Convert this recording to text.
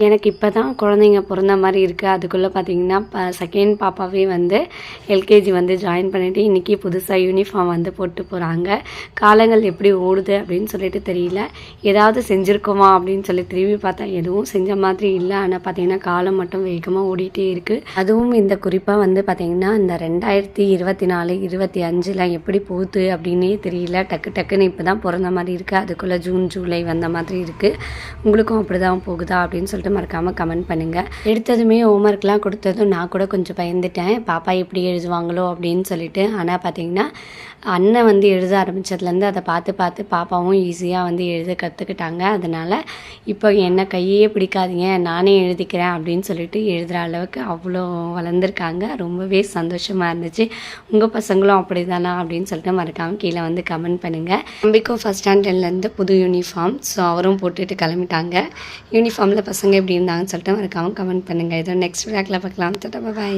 எனக்கு இப்போ தான் குழந்தைங்க பிறந்த மாதிரி இருக்குது. அதுக்குள்ளே பார்த்தீங்கன்னா செகண்ட் பாப்பாவே வந்து எல்கேஜி வந்து ஜாயின் பண்ணிவிட்டு இன்றைக்கி புதுசாக யூனிஃபார்ம் வந்து போட்டு போகிறாங்க. காலங்கள் எப்படி ஓடுது அப்படின்னு சொல்லிட்டு தெரியல. ஏதாவது செஞ்சுருக்கோமா அப்படின்னு சொல்லி திரும்பி பார்த்தா எதுவும் செஞ்ச மாதிரி இல்லை. ஆனால் பார்த்திங்கன்னா காலம் மட்டும் வேகமாக ஓடிட்டே இருக்குது. அதுவும் இந்த குறிப்பாக வந்து பார்த்திங்கன்னா இந்த 2024 25 எப்படி போகுது அப்படின்னே தெரியல. டக்குன்னு இப்போ தான் பிறந்த மாதிரி இருக்குது. அதுக்குள்ளே ஜூன் ஜூலை வந்த மாதிரி இருக்குது. உங்களுக்கும் அப்படி தான் போகுதா அப்படின்னு சொல்லிட்டு மறக்காமல் கமெண்ட் பண்ணுங்கள். எடுத்ததுமே ஹோம்ஒர்க்லாம் கொடுத்ததும் நான் கூட கொஞ்சம் பயந்துட்டேன், பாப்பா எப்படி எழுதுவாங்களோ அப்படின்னு சொல்லிட்டு. ஆனால் பார்த்திங்கன்னா அண்ணன் வந்து எழுத ஆரம்பித்ததுலேருந்து அதை பார்த்து பாப்பாவும் ஈஸியாக வந்து எழுத கற்றுக்கிட்டாங்க. அதனால் இப்போ என்ன கையே பிடிக்காதீங்க, நானே எழுதிக்கிறேன் அப்படின்னு சொல்லிட்டு எழுதுகிற அளவுக்கு அவ்வளோ வளர்ந்துருக்காங்க. ரொம்பவே சந்தோஷமாக இருந்துச்சு. உங்கள் பசங்களும் அப்படி தானா அப்படின்னு சொல்லிட்டு மறக்காமல் கீழே வந்து கமெண்ட் பண்ணுங்கள். தம்பிக்கும் ஃபஸ்ட் ஸ்டாண்டர்ட்லேருந்து புது யூனிஃபார்ம், ஸோ அவரும் போட்டுட்டு கிளம்பிட்டாங்க. யூனிஃபார்மில் பசங்க எப்படி இருந்தாங்கன்னு சொல்லிட்டு மறக்காமல் கமெண்ட் பண்ணுங்கள். இதோ நெக்ஸ்ட் வீடியோவில் பார்க்கலாம். பாய்.